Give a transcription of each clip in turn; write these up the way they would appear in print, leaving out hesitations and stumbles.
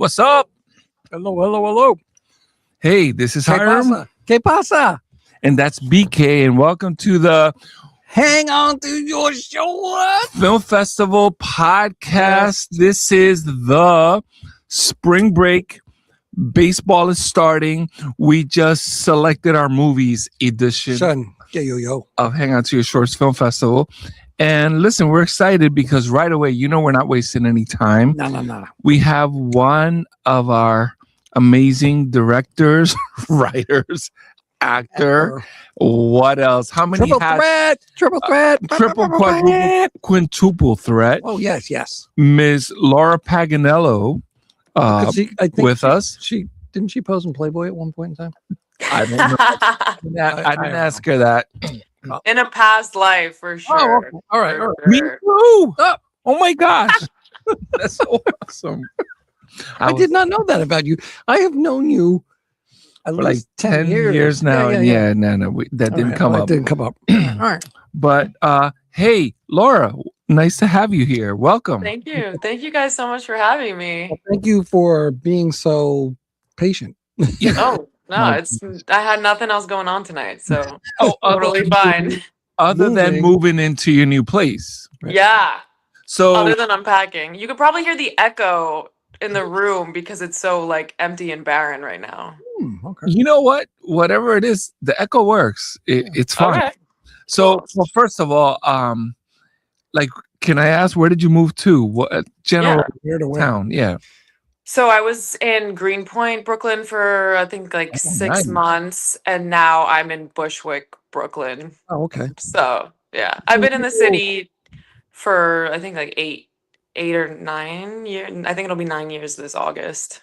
What's up? Hello, hello, hello. Hey, this is ¿Qué Hiram, pasa? ¿Qué pasa? and that's BK, and welcome to the Hang on to your shoulder. Film Festival podcast. This is the spring break. Baseball is starting. We just selected our movies edition Son, que yo. of Hang On to Your Shorts Film Festival. And listen, we're excited because right away, we're not wasting any time. No. We have one of our amazing directors, writers, actor. What else? How many Triple hats? threat. Triple threat. Triple, quadruple, quintuple threat. Oh, yes. Ms. Laura Paganello 'Cause I think with us. She didn't she pose in Playboy at one point in time? I don't know. I didn't ask her that. In a past life, for sure. Oh, okay. All right. For Me sure. too. Oh my gosh. That's so awesome. I did not know that about you. I have known you at For like least 10 years now. Yeah. No, that All didn't right, come well, up. It didn't come up. All right. But hey, Laura, nice to have you here. Welcome. Thank you. Thank you guys so much for having me. Well, thank you for being so patient. Oh, no, My I had nothing else going on tonight, so Oh, totally fine. Other than Moving. moving into your new place. Right. Yeah. So Other than unpacking. You could probably hear the echo in the room because it's so like empty and barren right now. Okay. you know what? Whatever it is, the echo works. It's fine. Okay. So, Cool. well, first of all, like, can I ask where did you move to? What general Where to where? town? Yeah. So I was in Greenpoint, Brooklyn for I think like Oh, 6 nice. months, and now I'm in Bushwick, Brooklyn. Oh, okay. So yeah, I've been in the city for I think like eight or 9 years. I think it'll be 9 years this August.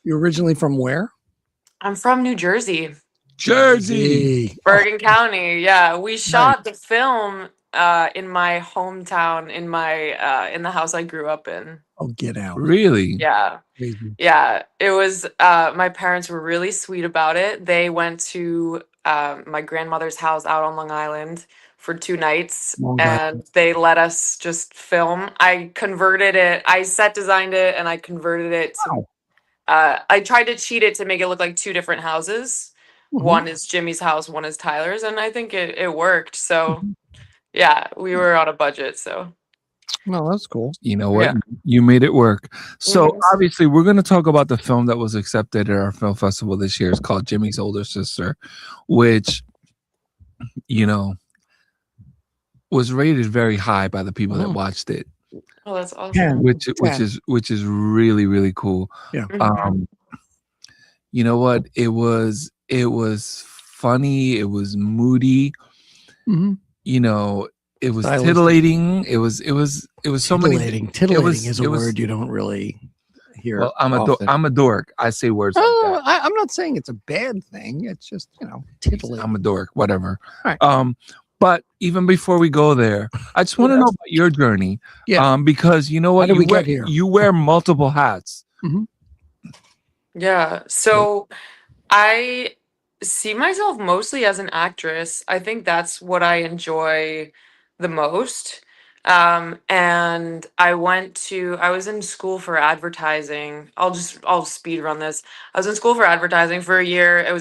You're originally from where? I'm from New Jersey, Jersey. Hey. Bergen County. Yeah, we shot the film in my hometown, in the house I grew up in. Oh, get out. Really? Yeah. Crazy. Yeah, it was. My parents were really sweet about it. They went to my grandmother's house out on Long Island for 2 nights, Long Island. and they let us just film. I converted it. I set designed it, and I converted it to. Wow. I tried to cheat it to make it look like 2 different houses. Mhm. One is Jimmy's house, one is Tyler's, and I think it worked. So, Mm-hmm. yeah, we were on a budget. So, No, that's cool. You know what? Yeah. You made it work. So Mhm. obviously, we're going to talk about the film that was accepted at our film festival this year. It's called Jimmy's Older Sister, which, was rated very high by the people that Mhm. watched it, oh, that's awesome. Yeah. which is really, really cool. Mhm. You know what? It was funny. It was moody. Mm-hmm. It was Stylistic. titillating. It was so many. Titillating is a it was- word you don't really hear. Well, I'm often. a dork. I say words like Oh, that. I'm not saying it's a bad thing. It's just titillating. I'm a dork. Whatever. All right. But even before we go there, I just want to know about your journey. Yeah. Because you know what? How did we wear, get here? You wear multiple hats. Yeah. So I see myself mostly as an actress. I think that's what I enjoy the most. And I was in school for advertising. I'll speed run this. I was in school for advertising for a year. It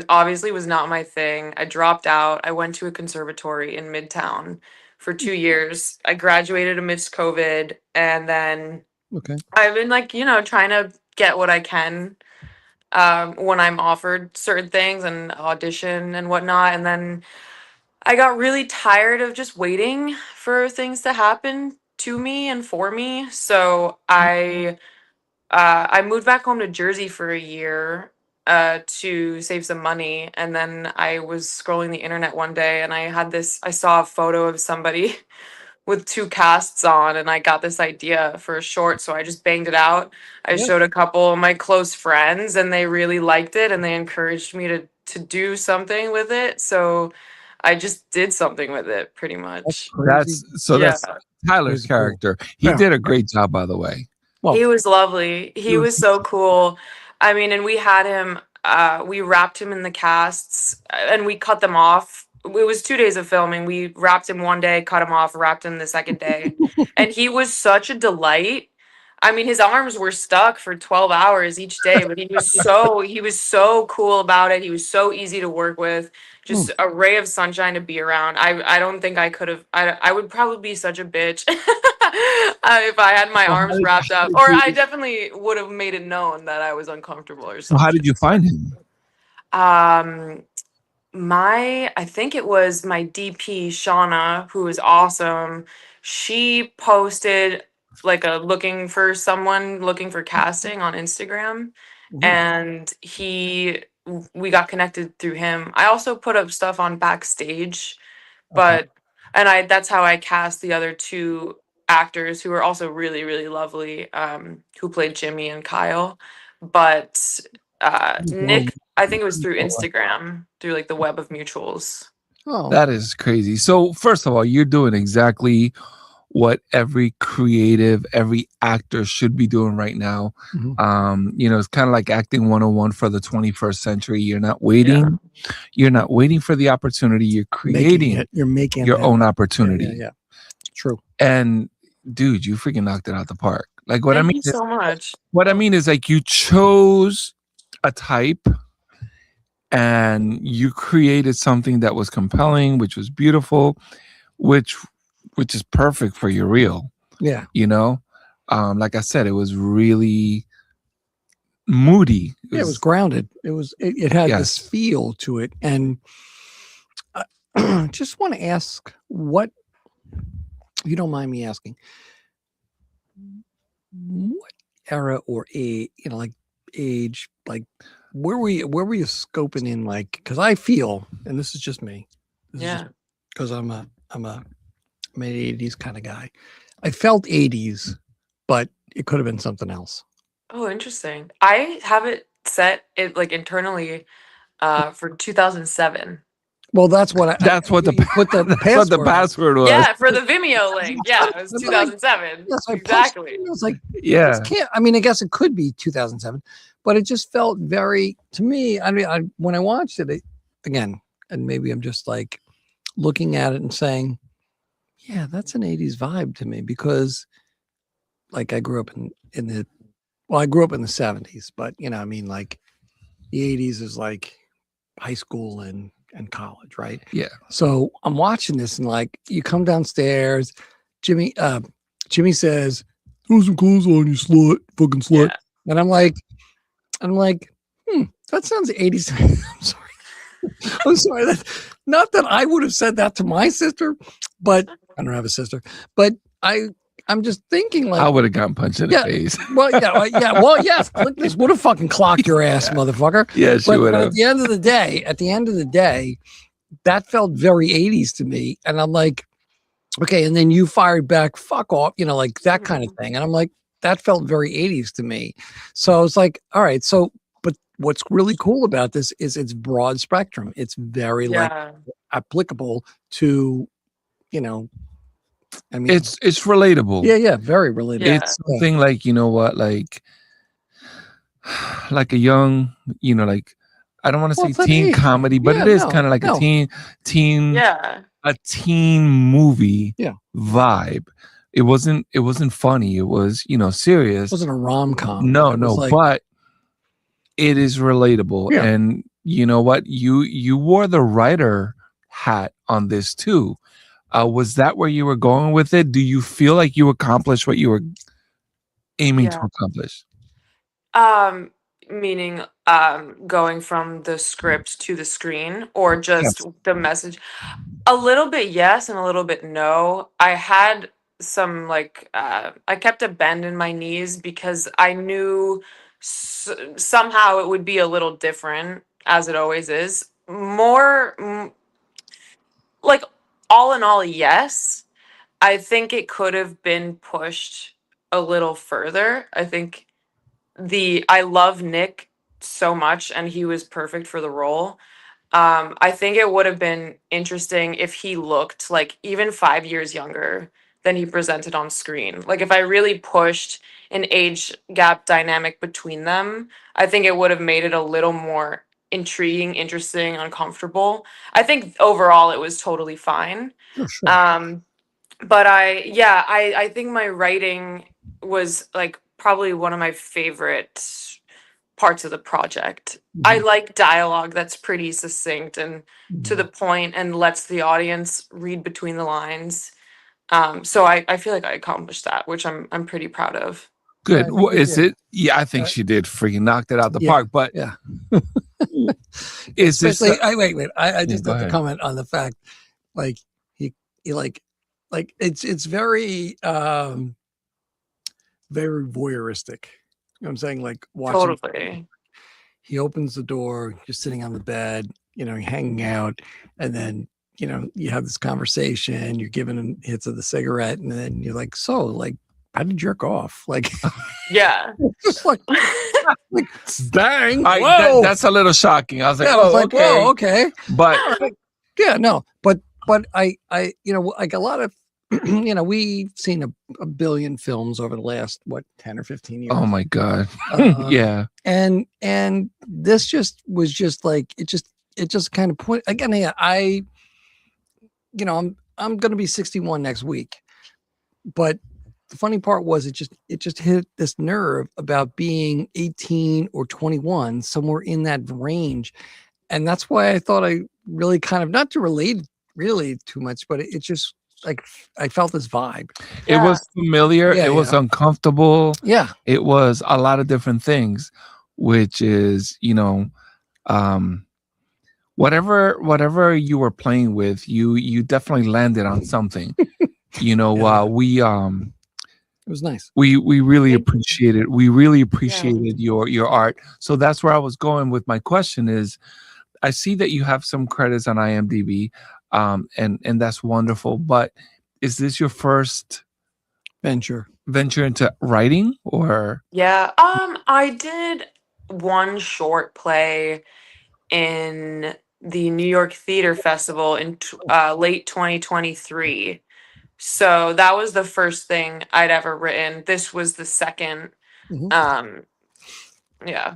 was not my thing. I dropped out. I went to a conservatory in Midtown for 2 years. I graduated amidst COVID, and then Okay. I've been like, trying to get what I can when I'm offered certain things and audition and whatnot. And then I got really tired of just waiting for things to happen to me and for me. So I moved back home to Jersey for a year to save some money. And then I was scrolling the internet one day and I saw a photo of somebody with 2 casts on, and I got this idea for a short, so I just banged it out. I Yeah. showed a couple of my close friends, and they really liked it, and they encouraged me to do something with it. So I just did something with it, pretty much. That's Yeah. Tyler's Crazy cool. character. He Yeah. did a great job, by the way. Well, He was lovely. He was so cool. I mean, and we had him, we wrapped him in the casts, and we cut them off. It was 2 days of filming. We wrapped him one day, cut him off, wrapped him the second day. And he was such a delight. I mean, his arms were stuck for 12 hours each day, but he was so cool about it. He was so easy to work with, Hmm. just a ray of sunshine to be around. I don't think I could have. I would probably be such a bitch if I had my So arms wrapped how up, did or I you, definitely would have made it known that I was uncomfortable or so how something. did you find him? Um, I think it was my DP, Shauna, who is awesome. She posted like a looking for someone looking for casting on Instagram, Mhm. and we got connected through him. I also put up stuff on Backstage, Okay. but and I that's how I cast the other two actors who were also really, really lovely, who played Jimmy and Kyle. But Nick, I think it was through Instagram, through like the web of mutuals. Oh, That is crazy. So first of all, you're doing exactly what every creative, every actor should be doing right now. Mhm. It's kind of like acting 101 for the 21st century. You're not Yeah. waiting. You're not waiting for the opportunity. You're making creating it. You're making your it own happen. opportunity. Yeah. True. And dude, you freaking knocked it out the park. Like what I Thank mean you is so much. like you chose a type and you created something that was compelling, which was beautiful, which is perfect for your reel, Yeah. you know? Like I said, it was really moody. It was grounded. It had this Yes. feel to it. And just want to ask what, if you don't mind me asking, what era or like age, like where were you scoping in, like, because I feel, and this is just me, Yeah. because I'm an 80s kind of guy. I felt 80s, but it could have been something else. Oh, interesting. I have it set it like internally for 2007. Well, that's what That's what the you put the that's password. what the password was. Yeah, for the Vimeo link. Yeah, it was But I- 2007. Yes, I Exactly. posted, I was like, Yeah. this can't. I mean, I guess it could be 2007, but it just felt very to me. I mean, when I watched it again, and maybe I'm just like looking at it and saying, yeah, that's an 80s vibe to me, because like I grew up in the I grew up in the 70s, but I mean, like the 80s is like high school and college, right? Yeah. So I'm watching this and like you come downstairs, Jimmy says, throw some clothes on, you slut, fucking slut. Yeah. And I'm like, that sounds 80s. I'm sorry. Not that I would have said that to my sister, but I don't have a sister. But I'm just thinking, like, I would have gotten punched in the face. well, yes. This would have fucking clocked your ass, motherfucker. Yeah, she would But have. at the end of the day, that felt very 80s to me. And I'm like, okay. And then you fired back, fuck off, like that kind of thing. And I'm like, that felt very 80s to me. So I was like, all right. So, but what's really cool about this is it's broad spectrum. It's very like Yeah. applicable to, I mean, It's relatable. yeah, very relatable. Yeah. It's something like, you know what, like a young, like I don't want to Well, say it's an teen age. comedy, but Yeah, it is no, kind of like no. a teen Yeah. a teen movie Yeah. vibe. It wasn't funny. It was, serious. It wasn't a rom-com. No, It was like, but it is relatable. Yeah. And you know what? You wore the writer hat on this too. Was that where you were going with it? Do you feel like you accomplished what you were aiming to Yeah. accomplish? Meaning going from the script to the screen, or just the message? A little bit yes and a little bit no. I had some like I kept a bend in my knees because I knew somehow it would be a little different, as it always is. Like, all in all, yes. I think it could have been pushed a little further. I think I love Nick so much, and he was perfect for the role. I think it would have been interesting if he looked like even 5 years younger than he presented on screen. Like, if I really pushed an age gap dynamic between them, I think it would have made it a little more intriguing, interesting, uncomfortable. I think overall it was totally fine. oh, sure. But I think my writing was like probably one of my favorite parts of the project. I like dialogue that's pretty succinct and to the point and lets the audience read between the lines. So I feel like I accomplished that, which I'm pretty proud of. Good. I think Well, you is did. it? Yeah, I think Uh, she did. Freaking knocked it out the yeah, park. But yeah. is this? Especially, wait. I just go have to ahead. comment on the fact, like he like it's very very voyeuristic. You know what I'm saying? Like watching. Totally. He opens the door, you're sitting on the bed, you're hanging out, and then you have this conversation. You're giving him hits of the cigarette, and then you're like, so like. How did you jerk off? Like, Yeah. just like bang! I, Whoa! that's a little shocking. I was like, Yeah, I was oh, like, okay. whoa, okay. But Yeah, no, but I like a lot of we've seen a billion films over the last 10 or 15 years. oh my god, yeah. And this just was just like it just kind of put again. Yeah, I'm going to be 61 next week, but the funny part was it just hit this nerve about being 18 or 21, somewhere in that range. And that's why I thought I really kind of, not to relate really too much, but it just like, I felt this vibe. It was familiar. Yeah, it was yeah. uncomfortable. Yeah. It was a lot of different things, which is, whatever you were playing with, you definitely landed on something. Yeah. It was nice. We really Thank you. appreciated. We really appreciated your art. So that's where I was going with my question is, I see that you have some credits on IMDb, and that's wonderful. But is this your first Venture. venture into writing, or? Yeah. I did one short play in the New York Theater Festival in late 2023. So that was the first thing I'd ever written. This was the second. Mhm. Yeah.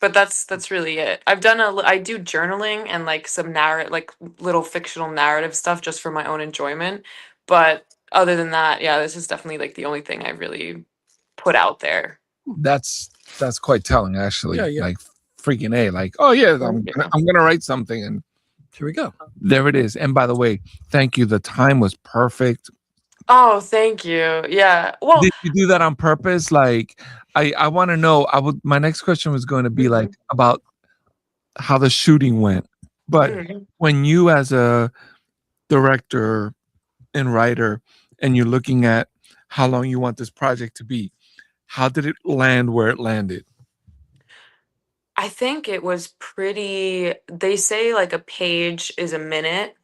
But that's really it. I do journaling and like some like little fictional narrative stuff just for my own enjoyment. But other than that, yeah, this is definitely like the only thing I really put out there. That's quite telling, actually. Yeah. Like freaking A. Like, oh yeah, Yeah. I'm gonna write something, and Here we go. there it is. And by the way, thank you. The time was perfect. Oh, thank you. Yeah. Well, Did you do that on purpose? Like, I want to know. My next question was going to be like about how the shooting went. But mhm. when you, as a director and writer, and you're looking at how long you want this project to be, how did it land where it landed? I think it was pretty, they say like a page is a minute.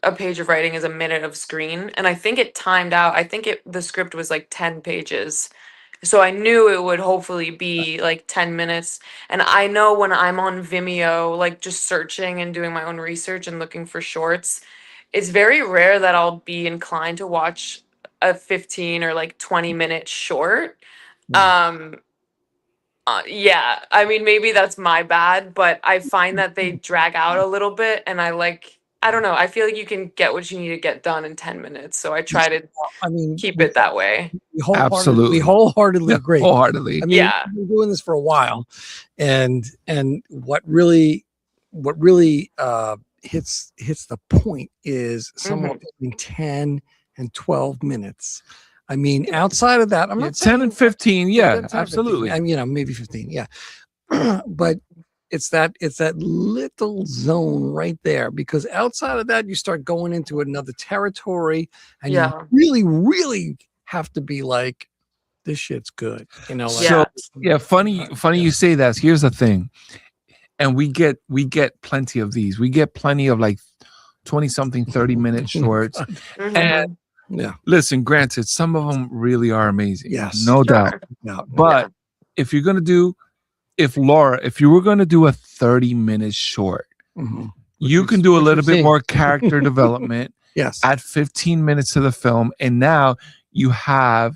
A page of writing is a minute of screen. And I think it timed out. I think the script was like 10 pages. So I knew it would hopefully be like 10 minutes. And I know when I'm on Vimeo, like just searching and doing my own research and looking for shorts, it's very rare that I'll be inclined to watch a 15 or like 20-minute short. Yeah, I mean, maybe that's my bad, but I find that they drag out a little bit, and I don't know, I feel like you can get what you need to get done in 10 minutes, so I try to I mean, keep it that way. we Absolutely. wholeheartedly agree. Wholeheartedly. I mean, Yeah. we've been doing this for a while, and what really hits the point is somewhere between 10 and 12 minutes. I mean, outside of that, I'm Yeah, not 10 and 15. 10 Yeah, and 15. absolutely. I mean, maybe 15. Yeah, but it's that little zone right there, because outside of that, you start going into another territory, and Yeah. you really, really have to be like, this shit's good. Like, So yeah, funny you say that. Here's the thing. And we get plenty of these. We get plenty of like 20-something, 30-minute shorts. Mhm. And yeah, listen, granted, some of them really are amazing. Yes. No Sure. doubt. yeah. But if you were gonna do a 30-minute short, Mhm. you Which can is- do a which little we've bit seen. more character development, Yes, add 15 minutes to the film, and now you have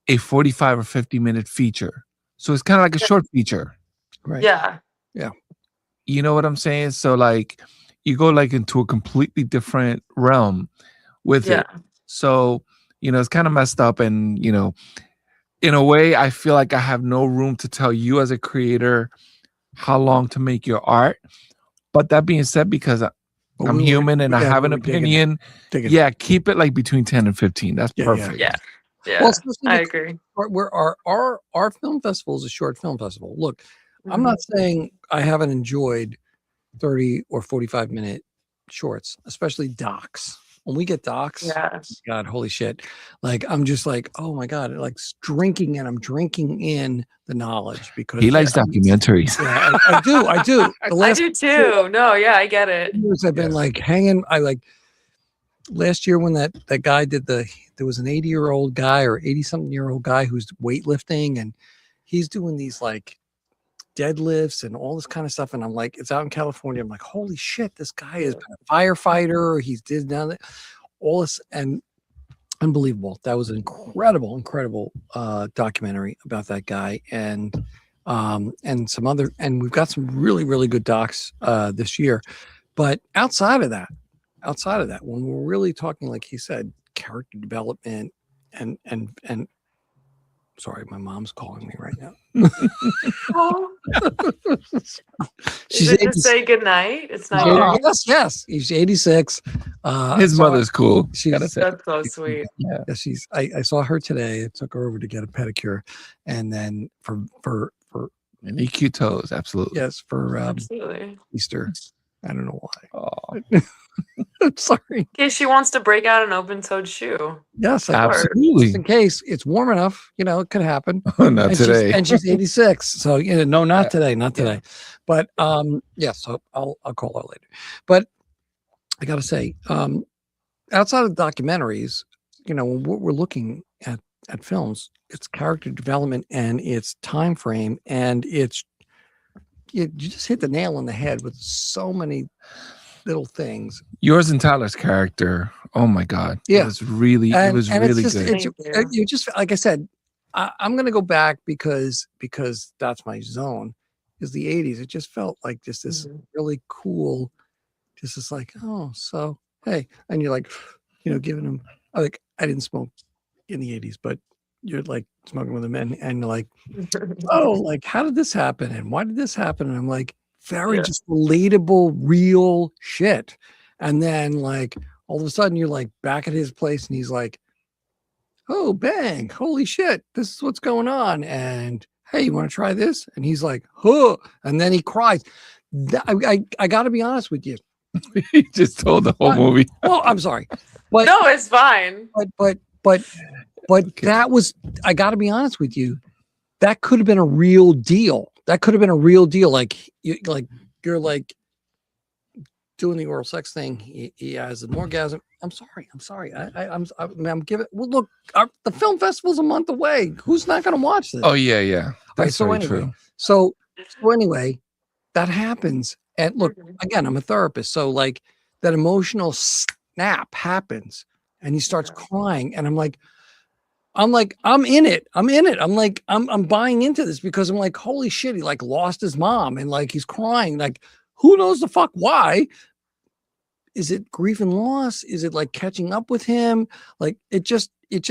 a 45 or 50-minute feature. So it's kind of like a short feature. right. Yeah. You know what I'm saying? So like you go like into a completely different realm with Yeah. it. So, it's kind of messed up, and in a way, I feel like I have no room to tell you as a creator how long to make your art. But that being said, because But I'm we were- human and I yeah, have we an were digging it, opinion, digging it. yeah, keep it like between 10 and 15. That's Yeah, perfect. Yeah. Yeah. Well, especially I because agree. where our film festival is a short film festival. Look, I'm Mhm. not saying I haven't enjoyed 30 or 45-minute shorts, especially docs. When we get docs, Yes. God, holy shit. Like, I'm just like, oh my God, like drinking, and I'm drinking in the knowledge because He likes documentaries. yeah, I do. The I last do too. No, yeah, I get it. years I've been Yes. like hanging. I like last year when that guy did there was an 80-year-old guy or 80-something-year-old guy who's weightlifting, and he's doing these like deadlifts and all this kind of stuff. And I'm like, it's out in California. I'm like, holy shit, this guy is a firefighter. He's did down there, all this, and unbelievable. That was an incredible documentary about that guy. And some other, and we've got some really good docs this year. But outside of that, when we're really talking, like he said, character development and sorry, my mom's calling me right now. Oh, She's is it to 86. say goodnight? It's not Aw. your Yes. He's 86. His so mother's cool. she's- Gotta say. That's so sweet. Yeah. I saw her today. I took her over to get a pedicure, and then for And he cute toes, absolutely. yes for Absolutely. Easter. I don't know why. Aw, I'm sorry. In case she wants to break out an open-toed shoe. Yes, absolutely. just in case it's warm enough, it could happen. Not today. She's 86. So no, not today, not Yeah. today. But yeah, so I'll call her later. But I gotta say, outside of documentaries, when we're looking at films, it's character development and it's time frame, and it's you just hit the nail on the head with so many little things. Yours and Tyler's character. Oh my God. Yeah. It was really It's really just, good. Thank you. you just, like I said, I'm going to go back because that's my zone, is the 80s. It just felt like just this Mhm. really cool, just this like, oh, so, hey, and you're like, giving them, I didn't smoke in the 80s, but you're like smoking with them, and you're like, oh, like, how did this happen? And why did this happen? And I'm like, very Yeah. just relatable, real shit. And then like all of a sudden you're like back at his place, and he's like, oh, bang, holy shit, this is what's going on. And hey, you want to try this? And he's like, huh. And then he cries. I got to be honest with you. He just told the whole What? movie. Well, I'm sorry. But No, it's fine. but Okay. that was, I got to be honest with you, that could have been a real deal. That could have been a real deal. Like you're like doing the oral sex thing. He has an orgasm. I'm sorry. I'm giving. Well, look, the film festival's a month away. Who's not going to watch this? Oh yeah. That's so very anyway, true. So anyway, that happens. And look, Mhm. again, I'm a therapist, so like that emotional snap happens, and he starts crying, and I'm in it. I'm buying into this, because I'm like, holy shit, he like lost his mom, and like he's crying, like who knows the fuck why. Is it grief and loss? Is it like catching up with him? Like it just And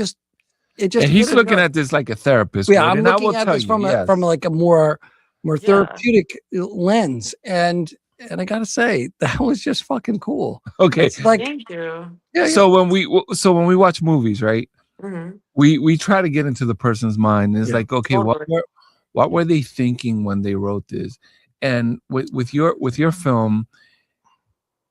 he's hit a looking nerve. at this like a therapist. Yeah, would, I'm and I will looking at tell this you, from yes. like a more Yeah. therapeutic lens, and I gotta say that was just fucking cool. Okay. It's like, Thank you. yeah, So when we watch movies, right? Mhm. We try to get into the person's mind. It's Yeah. like, okay, what were they thinking when they wrote this? And with your film,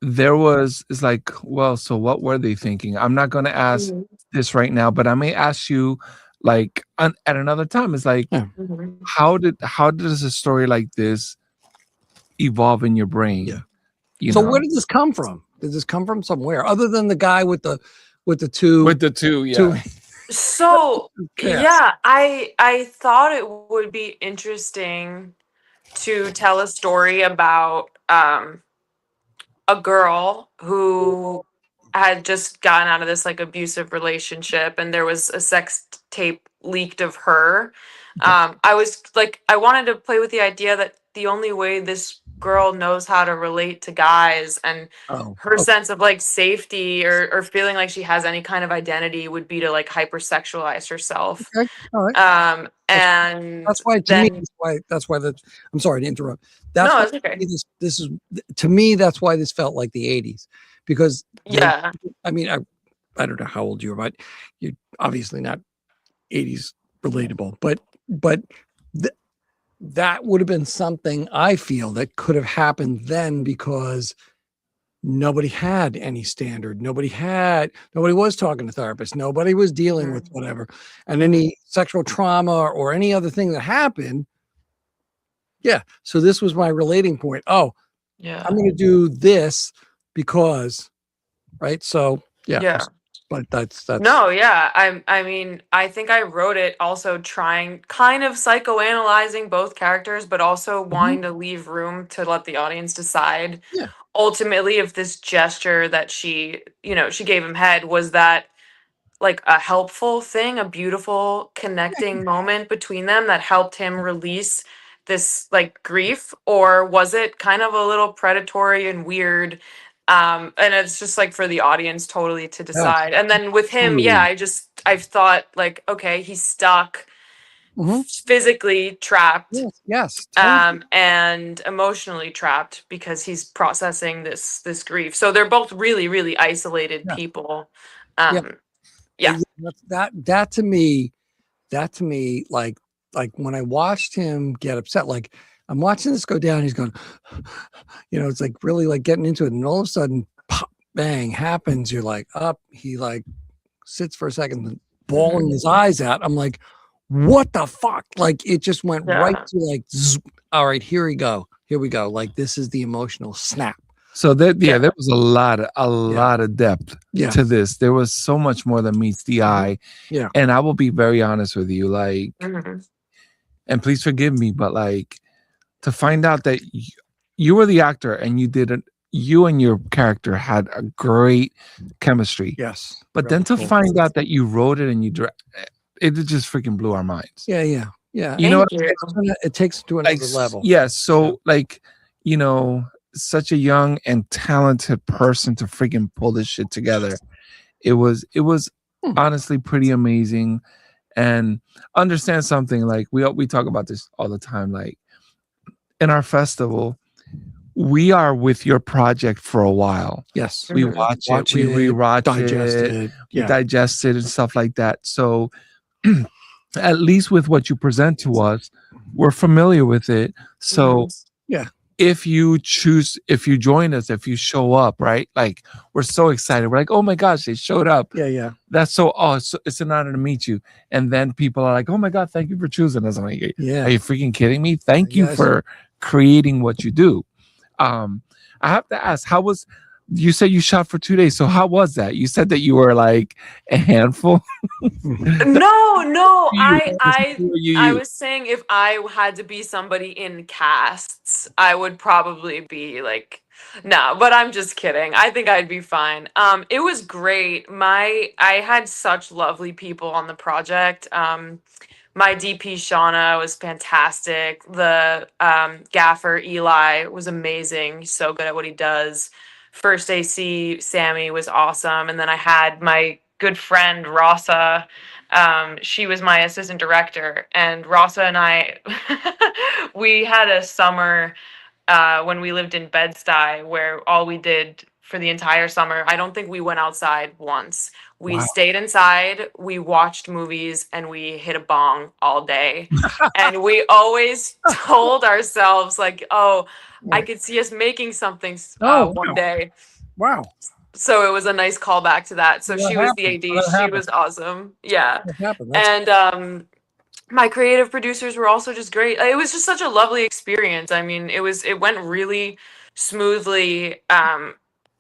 it's like, well, so what were they thinking? I'm not going to ask Mhm. this right now, but I may ask you like at another time. It's like, Yeah. Mhm. how does a story like this evolve in your brain? Yeah. You so know? where did this come from? Did this come from somewhere other than the guy with the two? with the two, yeah. two So cats? yeah, I thought it would be interesting to tell a story about a girl who had just gotten out of this like abusive relationship, and there was a sex tape leaked of her. I was like, I wanted to play with the idea that the only way this girl knows how to relate to guys, and Oh, her okay. sense of like safety or feeling like she has any kind of identity would be to like hypersexualize herself. Okay. All right. That's And that's why to me, then that's why that I'm sorry to interrupt. That's no, why it's okay. this is to me, that's why this felt like the 80s. Because they Yeah. I mean, I don't know how old you are, but you're obviously not 80s relatable, but th- that would have been something I feel that could have happened then because nobody had any standard. Nobody was talking to therapists. Nobody was dealing with whatever. And any sexual trauma or any other thing that happened. Yeah. So this was my relating point. Oh, Yeah. I'm going to do this because, right. So yeah. Yeah. But that's No, yeah. I mean, I think I wrote it also trying kind of psychoanalyzing both characters, but also wanting to leave room to let the audience decide Yeah. ultimately if this gesture that she gave him head, was that like a helpful thing, a beautiful connecting moment between them that helped him release this like grief, or was it kind of a little predatory and weird? And it's just like for the audience totally to Yes. decide. And then with him, yeah, Totally. I've thought like, okay, he's stuck, Mhm. physically trapped, Yes. Yes. Totally. and emotionally trapped because he's processing this grief. So they're both really, really isolated Yeah. people. Yeah. Yeah. That to me, like when I watched him get upset, like I'm watching this go down, he's going, it's like really like getting into it, and all of a sudden, pop, bang happens. You're like, up. He like sits for a second, bawling his eyes out. I'm like, what the fuck? Like it just went right Yeah. to like, all right, here we go. Like this is the emotional snap. So that Yeah. there was a lot of depth Yeah. to this. There was so much more than meets the eye. Yeah. And I will be very honest with you, like, Mhm. and please forgive me, but like to find out that you were the actor and you and your character had a great chemistry. Yes. But then to find out that you wrote it and it just freaking blew our minds. Yeah. Yeah. Yeah. You know what? Thank you. It takes it to Like, another level. yes. So like, such a young and talented person to freaking pull this shit together. It was honestly pretty amazing. And understand something, like we talk about this all the time, like in our festival, we are with your project for a while. Yes. We Mhm. watch it, we rewatch digest it, it. we Yeah. digest it and stuff like that. So at least with what you present to us, we're familiar with it. So Yeah. if you join us, if you show up, right? Like we're so excited. We're like, oh my gosh, they showed up. Yeah. Yeah. That's so it's an honor to meet you. And then people are like, oh my God, thank you for choosing us. I'm like, Yeah. are you freaking kidding me? Thank you Yes. for creating what you do. I have to ask, you said you shot for 2 days. So how was that? You said that you were like a handful. No, I You. was saying if I had to be somebody in casts, I would probably be like, no, but I'm just kidding. I think I'd be fine. It was great. I had such lovely people on the project. My DP Shauna was fantastic. The gaffer Eli was amazing. He's so good at what he does. First AC Sammy was awesome, and then I had my good friend Rasa. She was my assistant director, and Rasa and I we had a summer when we lived in Bed-Stuy, where all we did for the entire summer, I don't think we went outside once. We Wow. stayed inside, we watched movies, and we hit a bong all day. And we always told ourselves, like, oh, I could see us making something Oh, one wow. day. Wow. So it was a nice callback to that. So What she was the happened? AD. What She happened? was awesome. Yeah. What happened? That's And my creative producers were also just great. It was just such a lovely experience. I mean, it went really smoothly.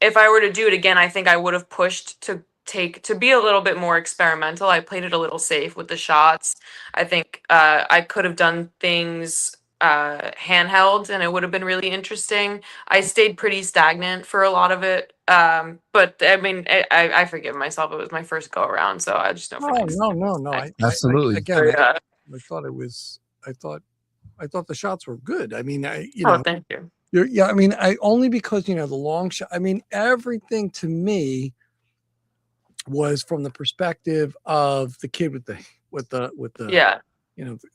If I were to do it again, I think I would have pushed to be a little bit more experimental. I played it a little safe with the shots. I think I could have done things handheld and it would have been really interesting. I stayed pretty stagnant for a lot of it. But I mean, I forgive myself. It was my first go around, so I just know for next time. no. Absolutely. Again, So, yeah. I thought it was. I thought the shots were good. I mean, Oh, thank you. Yeah, I mean, I only because the long shot. I mean, everything to me was from the perspective of the kid with the Yeah.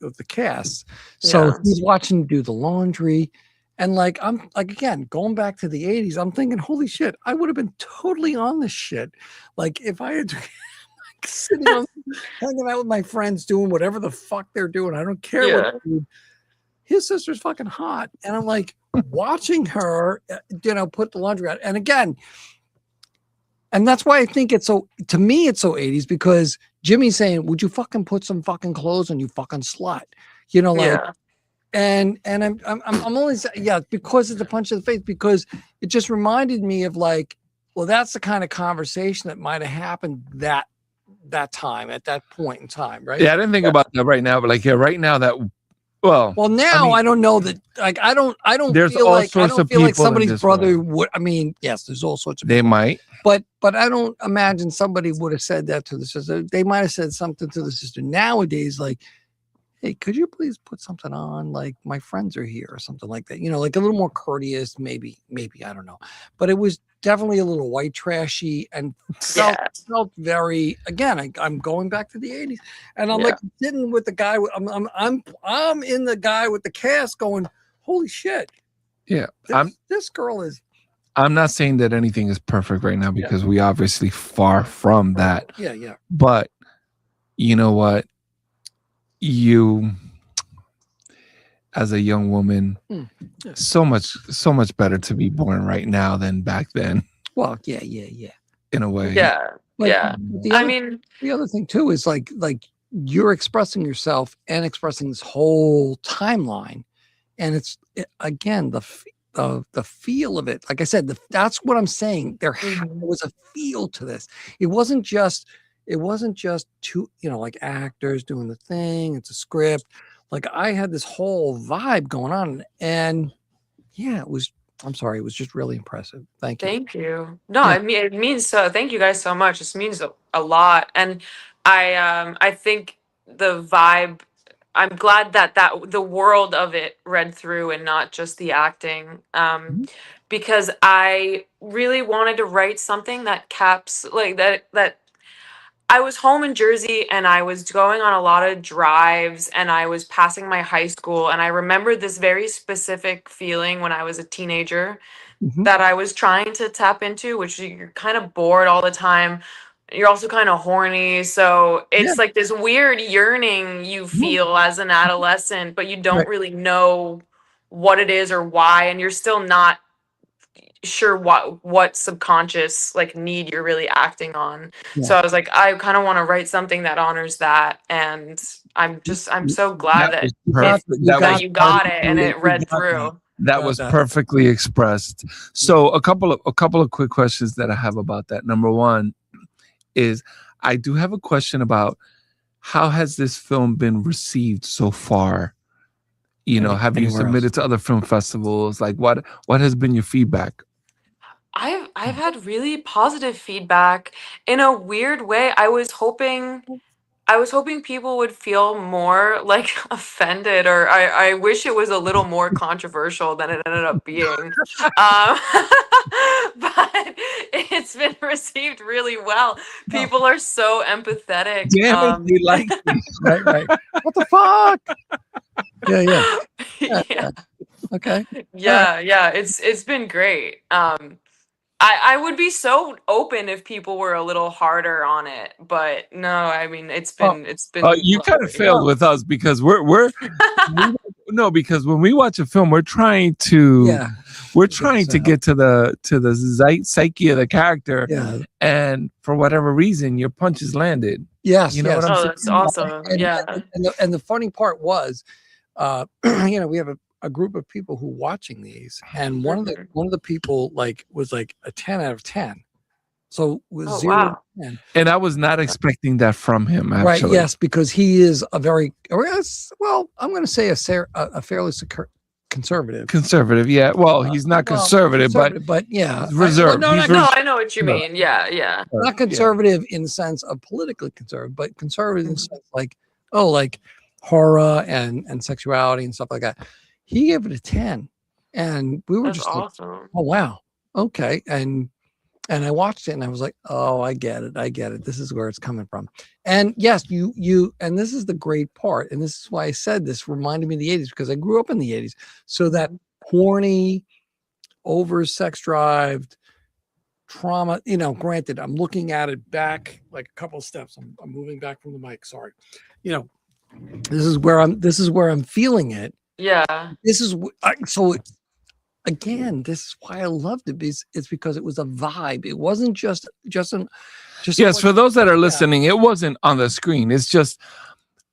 of the cast. So Yeah. he's watching him do the laundry. And like I'm like again going back to the 80s, I'm thinking, holy shit, I would have been totally on this shit. Like if I had sitting on hanging out with my friends doing whatever the fuck they're doing. I don't care Yeah. what they do. His sister's fucking hot. And I'm like watching her, put the laundry out. And again, and that's why I think it's so, to me, it's so 80s because Jimmy's saying, would you fucking put some fucking clothes on, you fucking slut? Like, Yeah. and I'm only saying, yeah, because it's a punch in the face, because it just reminded me of like, well, that's the kind of conversation that might have happened that time at that point in time, right? Yeah, I didn't think about that right now, but like, yeah, right now that, well, Well, now mean, I don't know that. Like, I don't there's feel all like I sorts don't of feel like people in somebody's this brother world. would. I mean, yes, there's all sorts of. They people, might. but I don't imagine somebody would have said that to the sister. They might have said something to the sister. Nowadays, like, hey, could you please put something on? Like, my friends are here or something like that. Like a little more courteous, maybe, I don't know. But it was definitely a little white trashy and felt very. Again, I'm going back to the 80s, and I'm like sitting with the guy. I'm in the guy with the cast going, holy shit. Yeah, this girl is. I'm not saying that anything is perfect right now because we obviously far from that. Yeah. But you know what? You, as a young woman, so much better to be born right now than back then. Well, yeah. In a way. Yeah. Yeah. The other thing too is like you're expressing yourself and expressing this whole timeline, and again the feel of it. Like I said, that's what I'm saying. There was a feel to this. It wasn't just two, like actors doing the thing. It's a script. Like I had this whole vibe going on, and yeah, it was. I'm sorry, it was just really impressive. Thank you. Thank you. No, I mean it means so. Thank you guys so much. This means a lot, and I think the vibe. I'm glad that the world of it read through and not just the acting, because I really wanted to write something that caps like that. I was home in Jersey and I was going on a lot of drives and I was passing my high school, and I remember this very specific feeling when I was a teenager that I was trying to tap into, which you're kind of bored all the time. You're also kind of horny. So it's like this weird yearning you feel as an adolescent, but you don't really know what it is or why. And you're still not sure what subconscious like need you're really acting on. So I was like, I kind of want to write something that honors that, and I'm so glad that you got it and it read through. That was perfectly expressed. So a couple of quick questions that I have about that. Number one is I do have a question about how has this film been received so far? Have you submitted to other film festivals? Like what has been your feedback? I've had really positive feedback. In a weird way, I was hoping people would feel more like offended, or I wish it was a little more controversial than it ended up being. But it's been received really well. People are so empathetic. Damn it, they like me. Right. What the fuck? Yeah. Okay. Yeah. It's been great. I would be so open if people were a little harder on it, but no, I mean it's been you kind of failed with us because no, because when we watch a film, we're trying to get to the psyche of the character, and for whatever reason, your punches landed. Yes, you know what I'm saying? That's awesome. And the funny part was, we have a group of people who watching these, and one of the people was like a 10 out of 10. So it was 0 to 10. And I was not expecting that from him, actually. Right, yes, because he is a very I'm going to say a fairly conservative. Conservative, yeah. Well, he's not conservative, but yeah, reserved. No, I know what you mean. Yeah. Not conservative in the sense of politically conservative, but conservative in the sense like horror and sexuality and stuff like that. He gave it a 10. and we were That's just like, awesome. oh wow, okay. And I watched it and I was like, oh, I get it. This is where it's coming from. And yes, you and this is the great part. And this is why I said this reminded me of the 80s, because I grew up in the 80s. So that horny, over sex drived trauma, granted, I'm looking at it back like a couple of steps. I'm moving back from the mic. Sorry. This is where I'm feeling it. Yeah. This is so again, this is why I loved it. It's because it was a vibe. It wasn't just Yes, for those that are listening, it wasn't on the screen. It's just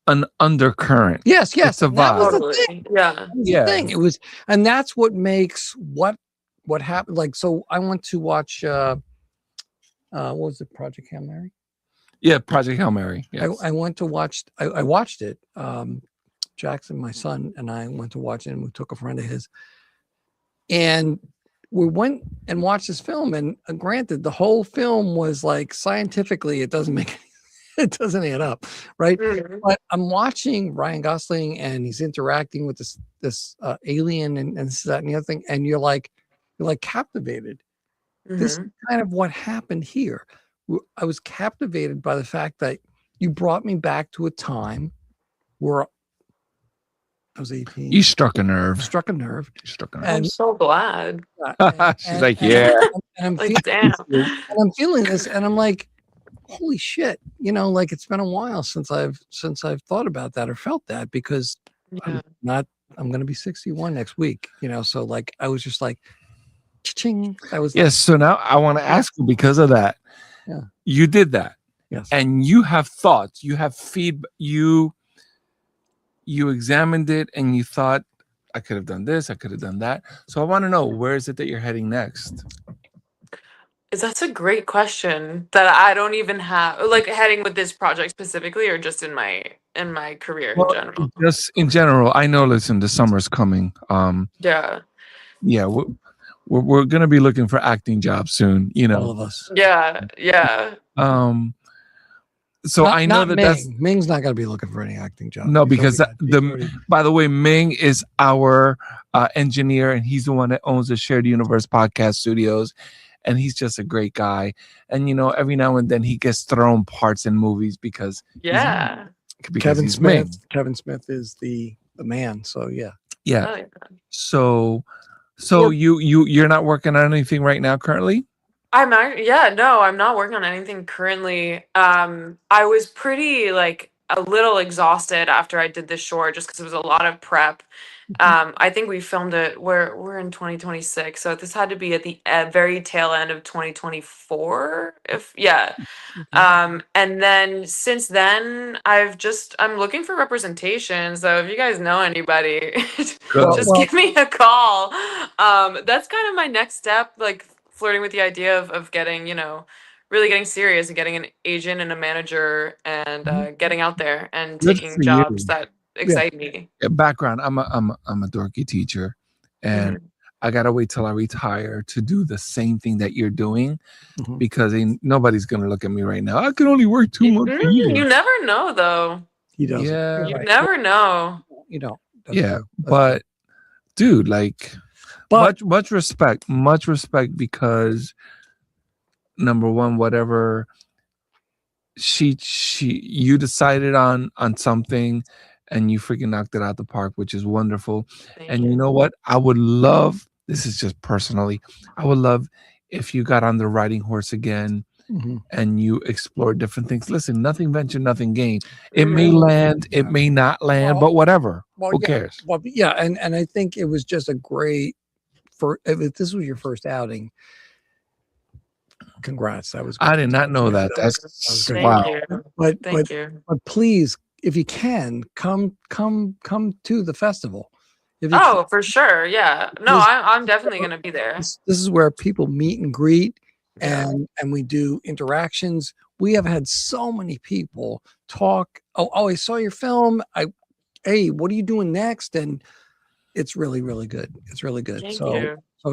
an undercurrent. Yes, It's a and that was vibe. the thing. Yeah. That was the Yeah. thing. It was, and that's what makes what happened. Like, so I went to watch what was it, Project Hail Mary? Yeah, Project Hail Mary. Yes. I went to watch. I watched it. Jackson, my son, and I went to watch it, and we took a friend of his, and we went and watched this film. And granted, the whole film was like scientifically, it doesn't add up, right? Mhm. But I'm watching Ryan Gosling, and he's interacting with this alien, and this, that, and the other thing, and you're like captivated. This is Mhm. kind of what happened here. I was captivated by the fact that you brought me back to a time where I was 18. You struck a nerve. Struck a nerve. You struck a nerve. I'm And so glad. She's like, yeah. And I'm Like, feeling, damn. this, and I'm like, holy shit! Like it's been a while since I've thought about that or felt that, because Yeah. I'm going to be 61 next week. So like I was just like, ching. I was Yes. So now I want to ask you, because of that. Yeah. You did that. Yes. And you have thoughts. You have feedback. You examined it and you thought, I could have done this. I could have done that. So I want to know, where is it that you're heading next? That's a great question that I don't even have, like heading with this project specifically, or just in my career in general. Just in general. I know. Listen, the summer's coming. Yeah. Yeah. We're gonna be looking for acting jobs soon. all of us. Yeah. Yeah. So I know that that's Ming's not going to be looking for any acting job. no, He's because already- by the way, Ming is our engineer, and he's the one that owns the Shared Universe podcast studios, and he's just a great guy. And every now and then he gets thrown parts in movies because Yeah. Kevin he's Smith. Ming. Kevin Smith is the man. So yeah. Yeah. Oh, yeah. So you're not working on anything right now currently? I'm not working on anything currently. I was pretty like a little exhausted after I did this short, just because it was a lot of prep. I think we filmed it. We're in 2026, so this had to be at the very tail end of 2024. And then since then, I'm looking for representation. So if you guys know anybody, just give me a call. That's kind of my next step, like flirting with the idea of getting, really getting serious and getting an agent and a manager, and getting out there and Good taking for jobs you. that excite me. Background: I'm a dorky teacher, and I gotta wait till I retire to do the same thing that you're doing, because nobody's gonna look at me right now. I can only work 2 months a year. You never know, though. He does. Yeah. You never know. You don't. Yeah, but dude, like, much respect, because number one, whatever you decided on something, and you freaking knocked it out the park, which is wonderful. And you know what? I would love, this is just personally, I would love if you got on the riding horse again and you explore different things. Listen, nothing venture, nothing gain. It may land, it may not land, but whatever. Who cares? Well, yeah, and I think it was just a great if this was your first outing. Congrats. That was good. I did not know that. That's great. wow. Thank you. But please, if you can, come to the festival. If you Oh, for sure. Yeah. No, This- I'm definitely gonna be there. this is where people meet and greet, and we do interactions. We have had so many people talk. Oh, I saw your film. Hey, what are you doing next? And it's really, really good. It's really good. Thank So you.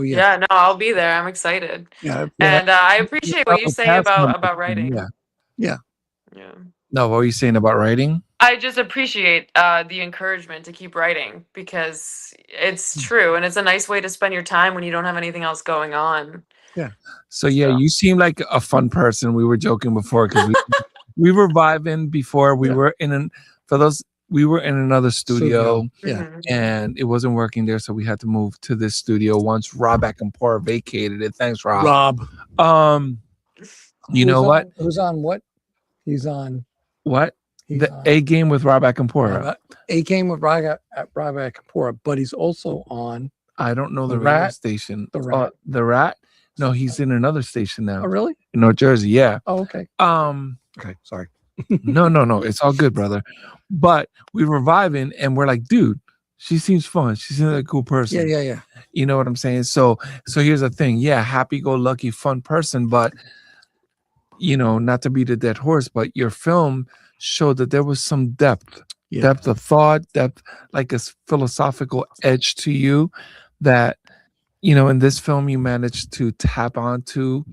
yeah. Yeah, no, I'll be there. I'm excited. Yeah. And I appreciate what you say about writing. Yeah. Yeah. No, what were you saying about writing? I just appreciate the encouragement to keep writing because it's true and it's a nice way to spend your time when you don't have anything else going on. So yeah, So, you seem like a fun person. We were joking before because we were vibing before. We Yeah. were we were in another studio Yeah. mhm. and it wasn't working there, so we had to move to this studio once Rob Akampora vacated it. Thanks, Rob. Rob. You know what? Who's on what? He's on. What? He's The on A Game with Rob Akampora. A Game with Rob Kapoor, but he's also on. I don't know The the radio Rat? station. The Rat. The Rat? No, he's in another station now Oh, really? in North Jersey. Yeah. Oh, okay. Okay. Sorry. No. It's all good, brother. But we were vibing and we're like, dude, she seems fun. She seems like a cool person. Yeah. You know what I'm saying? So here's the thing. Yeah, happy-go-lucky, fun person, but not to beat a dead horse, but your film showed that there was some depth, Yeah. depth of thought, depth, like a philosophical edge to you that, in this film you managed to tap onto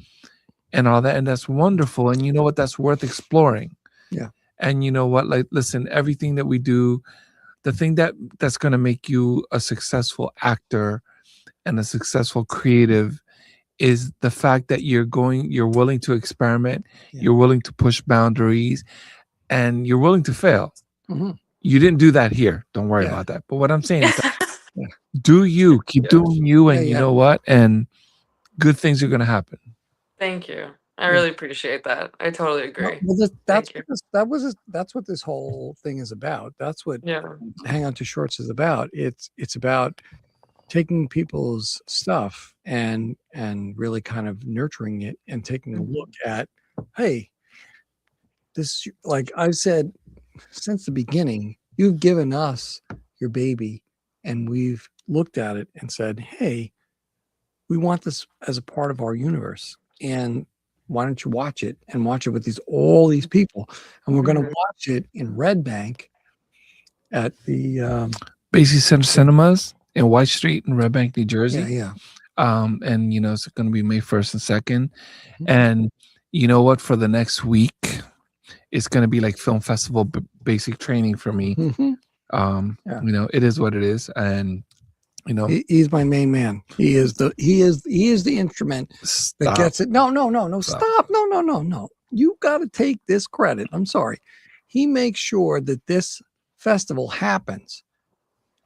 and all that. And that's wonderful. And you know what? That's worth exploring. Yeah. And you know what? Like, listen, everything that we do, the thing that's going to make you a successful actor and a successful creative is the fact that you're willing to experiment, Yeah. you're willing to push boundaries, and you're willing to fail. Mhm. You didn't do that here. Don't worry Yeah. about that. But what I'm saying is that do you keep doing you, and you Yeah. know what? And good things are going to happen. Thank you. I really appreciate that. I totally agree. Well, that's Thank that's what this whole thing is about. That's what Yeah. Hang On to Shorts is about. It's about taking people's stuff and really kind of nurturing it and taking a look at, hey, this, like I've said since the beginning, you've given us your baby and we've looked at it and said, hey, we want this as a part of our universe. And why don't you watch it and watch it with all these people? And we're going to Mhm. watch it in Red Bank at the Basie Center Cinemas in White Street in Red Bank, New Jersey. yeah. And it's going to be May 1st and 2nd. Mhm. And you know what? For the next week, it's going to be like film festival basic training for me. Mhm. Yeah. It is what it is, and He's my main man. He is the instrument that stop. gets it. No. Stop. Stop. No. You got to take this credit. I'm sorry. He makes sure that this festival happens.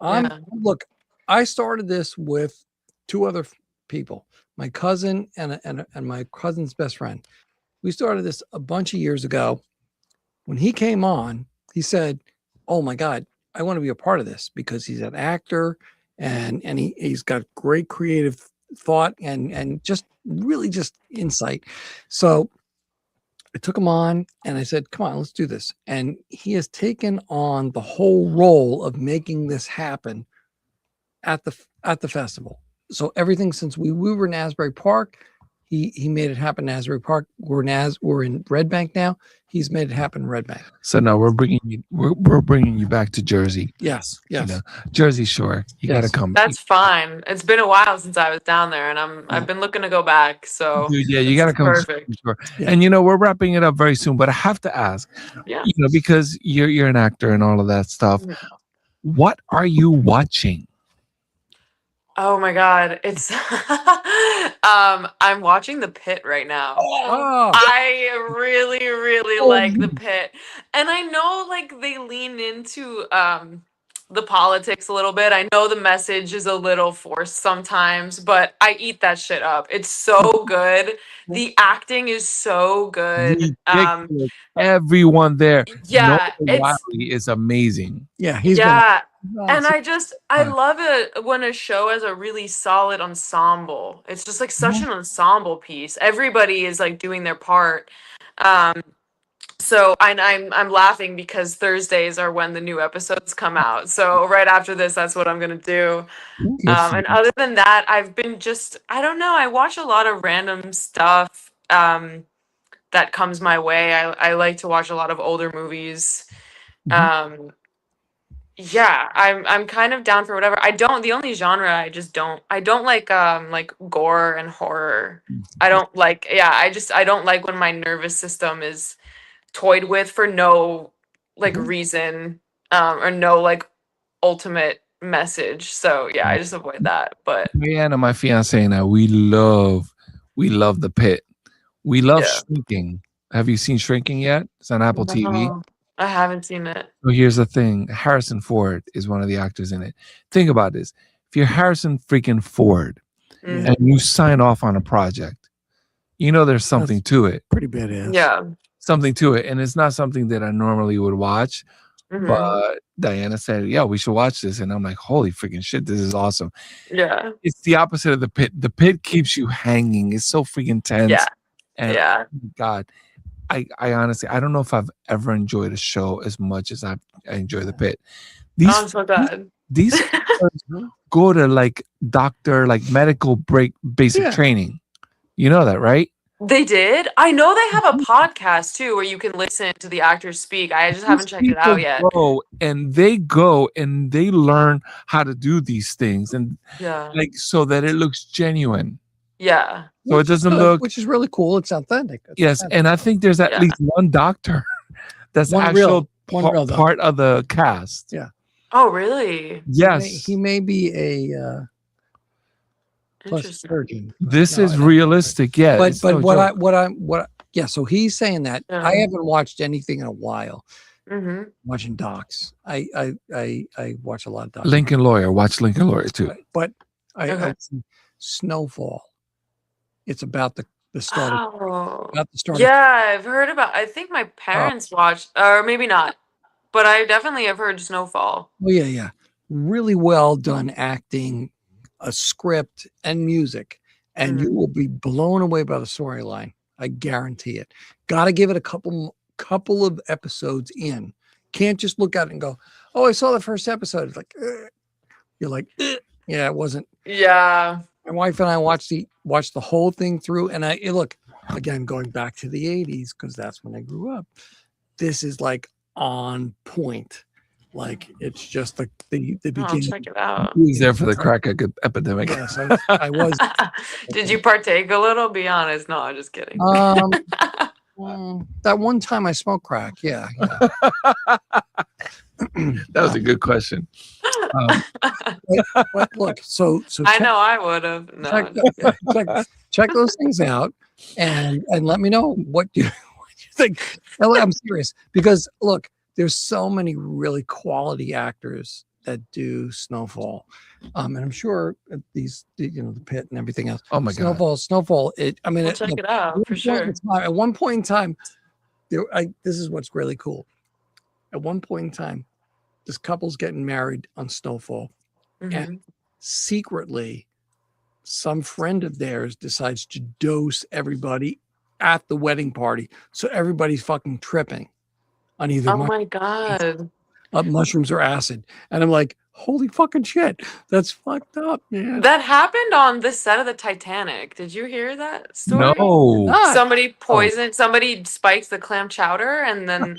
Yeah. Look, I started this with two other people, my cousin and my cousin's best friend. We started this a bunch of years ago. When he came on, he said, "Oh my God, I want to be a part of this," because he's an actor and he's got great creative thought and just really just insight. So I took him on and I said, "Come on, let's do this." And he has taken on the whole role of making this happen at the festival. So everything since we were in Asbury Park, he made it happen in Asbury Park. We're in Red Bank now. He's made it happen in Red Bank. So now we're bringing you back to Jersey. Yes. Jersey Shore. You got to Yes. come back. That's fine. It's been a while since I was down there, and I've been looking to go back. So Dude, yeah, you this got to is come. Perfect. To Shore. Yeah. And we're wrapping it up very soon, but I have to ask, Yeah. because you're an actor and all of that stuff. Yeah. What are you watching? Oh my God, it's I'm watching The Pit right now. Oh, I really like The Pit. And I know like they lean into the politics a little bit. I know the message is a little forced sometimes, but I eat that shit up. It's so good. The acting is so good. Ridiculous. Everyone there. Yeah, Noah it's Wiley is amazing. yeah. He's yeah. been And I Yeah. love it when a show has a really solid ensemble. It's just like such Mm-hmm. an ensemble piece. Everybody is like doing their part. So I'm laughing because Thursdays are when the new episodes come out. So right after this, that's what I'm gonna do. Good for And you. other than that, I've been I don't know. I watch a lot of random stuff that comes my way. I like to watch a lot of older movies. Mhm. Yeah, I'm kind of down for whatever. The only genre I don't like gore and horror. I don't like I don't like when my nervous system is toyed with for no like Mhm. reason or no like ultimate message. So yeah, I just avoid that. But Mariana, my fiance, and I, we love The Pit. We love yeah. Shrinking. Have you seen Shrinking yet? It's on Apple TV. No, I haven't seen it. So here's the thing: Harrison Ford is one of the actors in it. Think about this: if you're Harrison freaking Ford Mhm. and you sign off on a project, you know there's something to it. Pretty badass. Yeah. Something to it, and it's not something that I normally would watch. Mhm. But Diana said, "Yeah, we should watch this," and I'm like, "Holy freaking shit, this is awesome!" Yeah. It's the opposite of The Pit. The Pit keeps you hanging. It's so freaking tense. Yeah. And Yeah. oh my God, I honestly, I don't know if I've ever enjoyed a show as much as I enjoy The Pit. Oh, I'm so glad. These go to like doctor, like medical basic Yeah. training. You know that, right? They did? I know they have a podcast too where you can listen to the actors speak. I just haven't These checked it out yet. go and they learn how to do these things and Yeah. like so that it looks genuine. Yeah. So it doesn't look which is really cool. It's authentic. It's yes, authentic. and I think there's at Yeah. least one doctor that's One actual real doctor. part of the cast. Yeah. Oh, really? Yes. He may be a plastic Interesting. surgeon. This No, is I don't- realistic, yeah. But it's no joke. yeah. So he's saying that I Yeah. haven't watched anything in a while. Mm-hmm. Watching docs. I watch a lot of docs. Lincoln Lawyer, watch Lincoln Lawyer too. But I Okay. Snowfall. It's about the start of Oh. about the start. Yeah, I've heard about. I think my parents watched, or maybe not, but I definitely have heard Snowfall. Oh yeah. Really well done acting, a script and music, and you will be blown away by the storyline. I guarantee it. Got to give it a couple of episodes in. Can't just look at it and go, "Oh, I saw the first episode." It's like you're like, yeah, it wasn't. Yeah. My wife and I watched the whole thing through, and look again going back to the '80s because that's when I grew up. This is like on point. Like it's just the I'll beginning. check it out. He was there for the crack epidemic. Yes, I was. Did you partake a little? Be honest. No, I'm just kidding. That one time I smoked crack. Yeah. That was a good question. But look, so I know I would have. No. check those things out and let me know what you think. I'm serious because look, there's so many really quality actors that do Snowfall, and I'm sure the Pit and everything else. Oh my God. Snowfall. We'll check it out for sure. At one point in time, this is what's really cool. At one point in time, this couple's getting married on Snowfall, Mhm. and secretly, some friend of theirs decides to dose everybody at the wedding party, so everybody's fucking tripping on either Oh my God. mushrooms or acid. And I'm like, holy fucking shit, that's fucked up, man. That happened on the set of the Titanic. Did you hear that story? No. Somebody somebody spiked the clam chowder, and then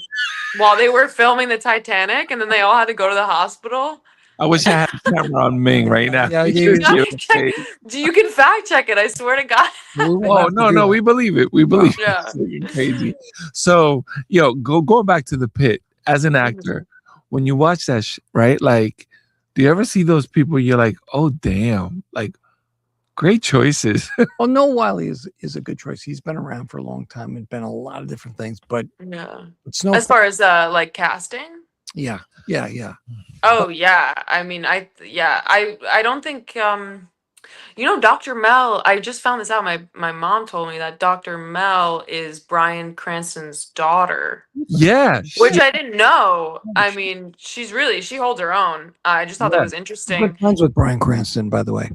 while they were filming the Titanic, and then they all had to go to the hospital. I wish I had a camera on Ming right now. Yeah, You can fact check it. I swear to God. Oh no, we believe it. We believe Yeah. it's freaking crazy. So, going back to The Pit as an actor, when you watch that, right? Like, do you ever see those people? You're like, oh damn, like, great choices. Well, Noah Wiley is a good choice. He's been around for a long time and been a lot of different things. But Yeah. Snowfall, As far as like casting. yeah. Oh yeah. I mean, I don't think Dr. Mel, I just found this out. My mom told me that Dr. Mel is Bryan Cranston's daughter, Yeah, which I didn't know. I mean, she holds her own. I just thought that was I'm interesting. good friends with Bryan Cranston, by the way.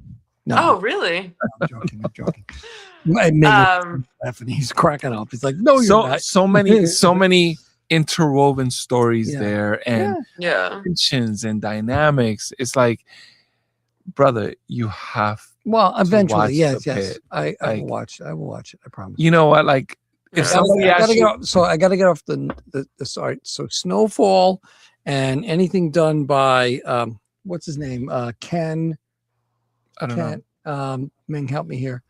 No, Oh, really? I'm joking. He's cracking up. He's like, no, you're not. so many interwoven stories Yeah. there and Yeah. tensions and dynamics. It's like, brother, you have. Well, watch eventually, yes. The Pit. I Like- will watch. I will watch it. I promise. You know what? Like, if Yeah. somebody I gotta asks get off, so I got to get off the sorry. So Snowfall and anything done by what's his name? Ken. I don't know. Ming, help me here.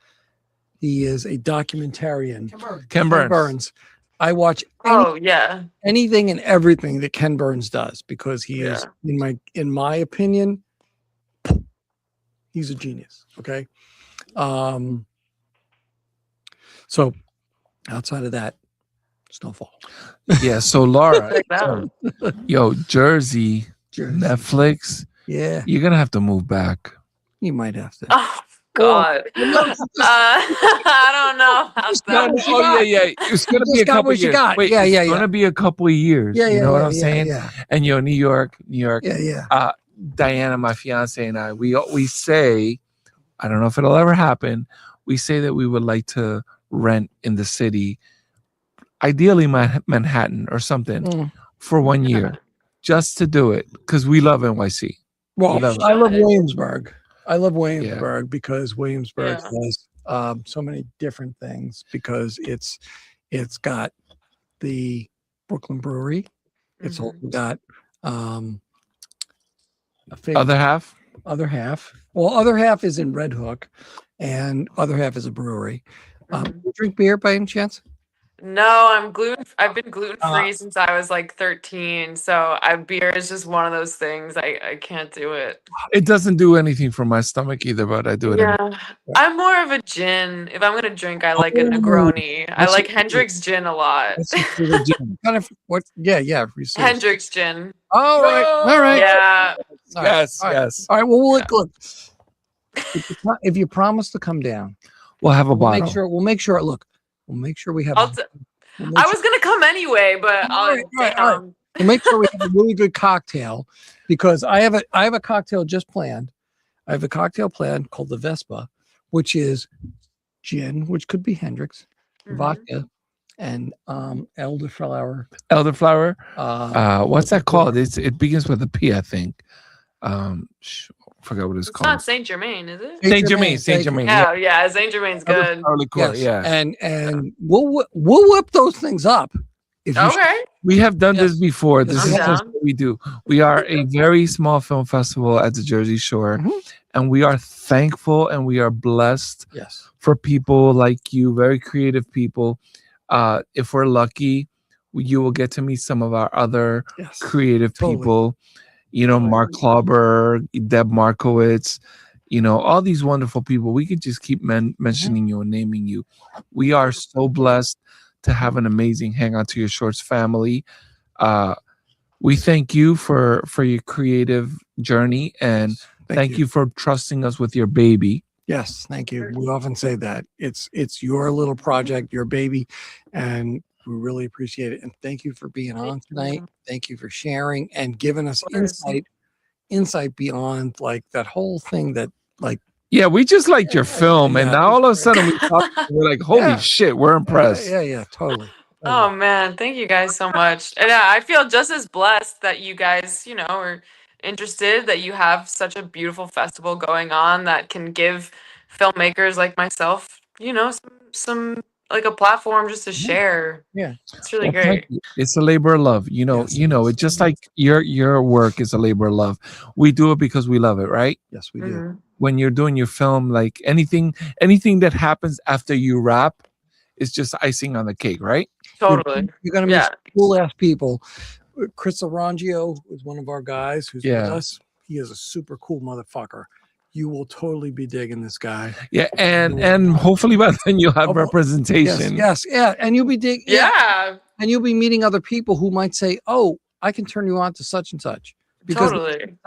He is a documentarian. Ken Burns. I watch Oh yeah. anything and everything that Ken Burns does because he is, Yeah. in my opinion, he's a genius. Okay. So outside of that, Snowfall. Yeah. So Laura, Check that out. yo, Jersey, Jersey. Netflix, Yeah, you're gonna have to move back. you might have to. Oh God. I don't know about got that. what you Oh got. yeah. It's gonna You be just a got couple what you years. got. Wait, Yeah, it's yeah, gonna be a couple of years. Yeah, you yeah, know what yeah, I'm yeah, saying? yeah. And New York, Yeah. Diana, my fiance, and I, we say, I don't know if it'll ever happen. We say that we would like to rent in the city, ideally Manhattan or something, Mm. for 1 year, just to do it because we love NYC. Well, love it. I love Should. Williamsburg. I love Williamsburg because Williamsburg Yeah. has so many different things because it's got the Brooklyn Brewery. It's Mhm. also got a Other half, other half. Well, other half is in Red Hook, and other half is a brewery. Mhm. You drink beer by any chance? No, I've been gluten Uh, free since I was like 13. So beer is just one of those things. I can't do it. it doesn't do anything for my stomach either, but I do it. Anyway. Yeah. I'm more of a gin. If I'm gonna drink, I like a Oh, Negroni. I what's like your- Hendrick's gin a lot. What's your favorite gin? Kind of what? Yeah. Research. Hendrick's gin. All right. Yeah. All right. Yes, All right. yes. All right. Well, Yeah. look. If you promise to come down, We'll have a we'll bottle. make sure. We'll make sure. Look, we'll make sure we have. I'll t- I was gonna come anyway, but All right. We'll make sure we have a really good cocktail because I have a cocktail just planned. I have a cocktail planned called the Vespa, which is gin, which could be Hendrix, Mhm. vodka, and elderflower. Elderflower. Uh, What's that called? It begins with a P, I think. Forgot what it's It's called. not Saint Germain, is it? Saint Germain. Thank you. Germain. Yeah, yeah. Saint Germain's good. Elderflower liqueur, Yes, yeah. and we'll whip those things up. If you Okay. We have done Yes. this before. This I'm is just down. what we do. We are a very small film festival at the Jersey Shore, Mhm. and we are thankful and we are blessed Yes. for people like you, very creative people. If we're lucky, you will get to meet some of our other Yes. creative Totally. people. Mark Klauber, Deb Markowitz, all these wonderful people. We could just keep mentioning you and naming you. We are so blessed to have an amazing Hang On to Your Shorts family. We thank you for your creative journey, and thank you for trusting us with your baby. Yes, thank you. We often say that it's your little project, your baby, and we really appreciate it. And thank you for being on tonight. Thank you for sharing and giving us course. insight beyond like that whole thing that like Yeah, we just liked your film, and yeah. now all of a sudden we're like, holy Yeah. shit, we're impressed. yeah, totally. Oh man, thank you guys so much. And yeah, I feel just as blessed that you guys, are interested, that you have such a beautiful festival going on that can give filmmakers like myself, some like a platform just to share. Yeah. It's really Well, thank great. you. It's a labor of love. Yes. It's just like your work is a labor of love. We do it because we love it, right? Yes, we do. Mhm. When you're doing your film, like anything that happens after you wrap is just icing on the cake, right? Totally. You're gonna meet Yeah. cool ass people. Chris Arangio is one of our guys who's with Yeah. us. He is a super cool motherfucker. You will totally be digging this guy. Yeah, and hopefully by then you'll have Oh, representation. Yes, yeah. And you'll be Yeah, and you'll be meeting other people who might say, "Oh, I can turn you on to such and such." Because totally.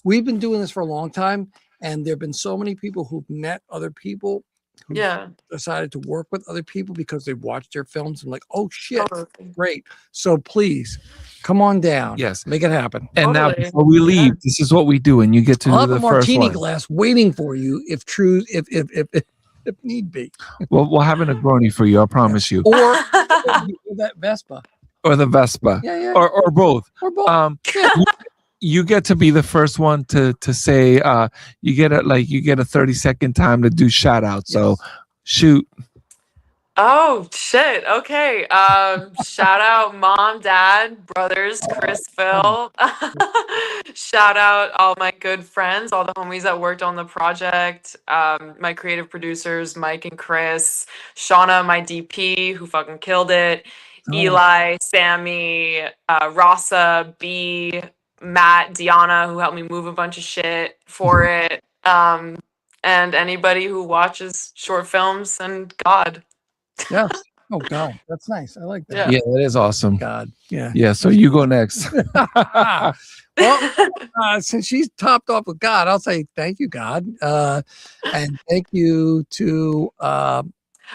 we've been doing this for a long time, and there've been so many people who've met other people who Yeah, decided to work with other people because they've watched their films and like, "Oh shit, totally. great!" So please come on down. Yes. make it happen. And now Totally. before we leave, this is what we do, and you get to I'll do have the a first martini one. glass waiting for you if if need be, We'll have a Negroni for you, I promise you, or that Vespa. or the Vespa, Yeah, or both. or both. You- You get to be the first one to say you get a 30-second time to do shout out. So shoot. Oh shit. Okay. Shout out mom, dad, brothers, Chris, Phil. Shout out all my good friends, all the homies that worked on the project. My creative producers, Mike and Chris, Shauna, my DP, who fucking killed it. Eli, Sammy, Rasa, B, Matt, Deanna, who helped me move a bunch of shit for it, and anybody who watches short films, and God. Yes. Oh God, that's nice. I like that. Yeah. Yeah, that is awesome. God. Yeah. Yeah, so you go next. Well, since she's topped off with God, I'll say thank you, God, and thank you to.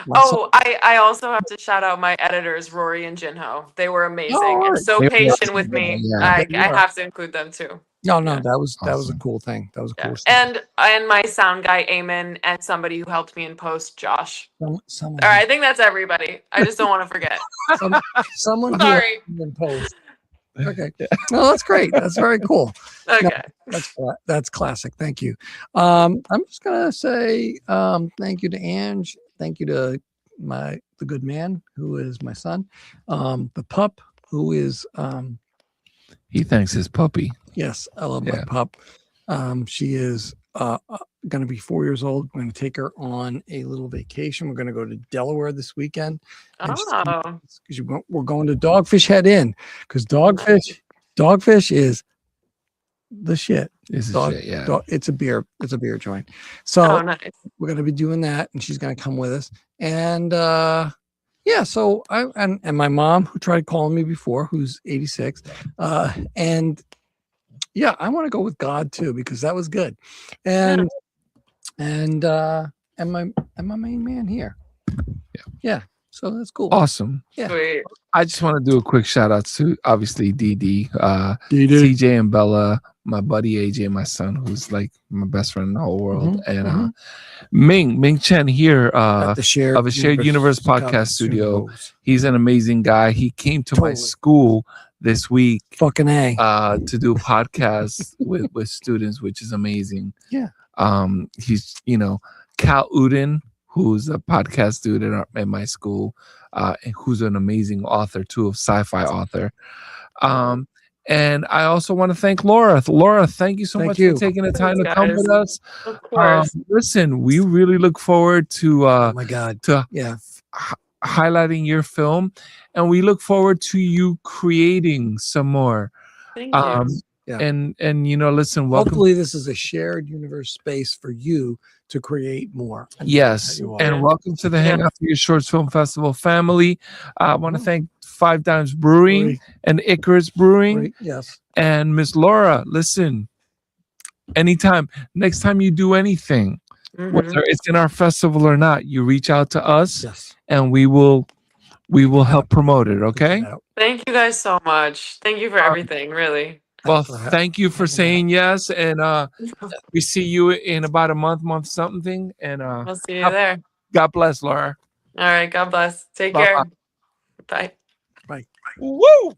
My son. Oh, I also have to shout out my editors, Rory and Jinho. They were amazing all and right. so They were patient awesome, with me. yeah. I Yeah. have to include them too. No, Yeah. that was a Awesome. cool thing. That was a Yeah. cool stuff. And my sound guy, Eamon, and somebody who helped me in post, Josh. Someone, All right, I think that's everybody. I just don't want to forget. someone who Sorry. in post. Okay. No, that's great. That's very cool. Okay. That's classic. Thank you. I'm just gonna say thank you to Ange. Thank you to the good man who is my son. The pup who is He thanks his puppy. yes, I love my Yeah. pup. She is going to be 4 years old. I'm going to take her on a little vacation. We're going to go to Delaware this weekend. And Oh. we're going to Dogfish Head Inn because Dogfish is the shit. This is Dog, shit, yeah. it's a beer joint. So Oh, nice. we're going to be doing that, and she's going to come with us. And yeah, so and my mom, who tried calling me before, who's 86, and yeah, I want to go with God too because that was good, and my main man here. Yeah, so that's cool. Awesome. Yeah. Sweet. I just want to do a quick shout out to obviously DD, DD. CJ and Bella, my buddy AJ, my son, who's like my best friend in the whole world, and Ming Chen here At the shared of a Shared Universe podcast studio. He's an amazing guy. He came to my Totally. school this week Fucking A. to do podcasts with students, which is amazing. Yeah. He's Cal Uden, who's a podcast dude at my school, and who's an amazing author too, a sci-fi author. And I also want to thank Laura. Laura, thank you so Thank much you. for taking the time to Thanks, come guys. with us. Of course. Listen, we really look forward to Oh my God. Yeah. highlighting your film, and we look forward to you creating some more. Thank you. Yeah. And listen, welcome. Hopefully, this is a shared universe space for you to create more. And Yes, you are. and Yeah. welcome to the Yeah. Hang Out for Your Shorts Film Festival family. I want to thank Five Dimes Brewing and Icarus Brewing Great. Yes. and Miss Laura. Listen, anytime, next time you do anything, Mhm. whether it's in our festival or not, you reach out to us, Yes. and we will help promote it. Okay. Thank you guys so much. Thank you for everything, really. Well, Thanks for thank you for hanging saying yes, and we see you in about a month something, and I'll see you God- there. God bless, Laura. All right. God bless. Take Bye-bye. care. Bye. Woo!